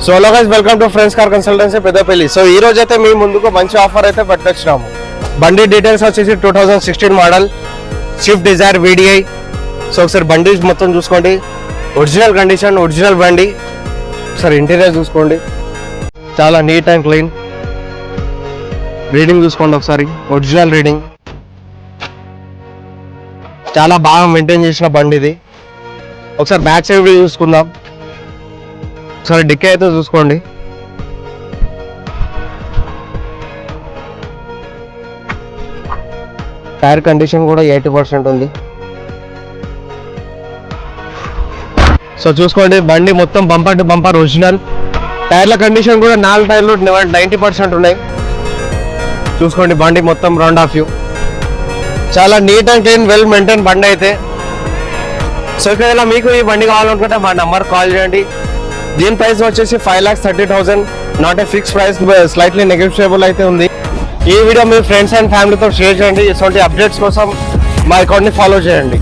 So hello guys, welcome to friends car consultancy Peddapalli. So ఈ రోజు అయితే మీ ముందుకు మంచి ఆఫర్ అయితే పెట్టొచ్చినాము. బండి డీటెయిల్స్ వచ్చేసి 2016 model Swift Dzire VDI. So ఒకసారి బండి మొత్తం చూసుకోండి, ఒరిజినల్ కండిషన్, ఒరిజినల్ బండి. ఒకసారి ఇంటీరియర్ చూసుకోండి, చాలా నీట్ అండ్ క్లీన్. రీడింగ్ చూసుకోండి ఒకసారి, ఒరిజినల్ రీడింగ్, చాలా బాగా మెయింటైన్ చేసిన బండి ఇది. ఒకసారి బ్యాక్ సైడ్ వ్యూ చూసుకుందాం. ఒకసారి డిక్కీ అయితే చూసుకోండి, టైర్ కండిషన్ కూడా 80% ఉంది. సో చూసుకోండి, బండి మొత్తం బంపర్ టు బంపర్ ఒరిజినల్. టైర్ల కండిషన్ కూడా 4 టైర్లు 90% ఉన్నాయి. చూసుకోండి, బండి మొత్తం రౌండ్ ఆఫ్ వ్యూ, చాలా neat and clean, well maintain బండి అయితే. సో ఇక్కడ మీకు ఈ బండి కావాలనుకుంటే మా నెంబర్ కాల్ చేయండి. దీని ప్రైస్ వచ్చేసి 5,30,000. Not a fix price, slightly negotiable అయితే ఉంది. ఈ వీడియో మీ ఫ్రెండ్స్ అండ్ ఫ్యామిలీతో షేర్ చేయండి. ఇటువంటి అప్డేట్స్ కోసం మా అకౌంట్ని ఫాలో చేయండి.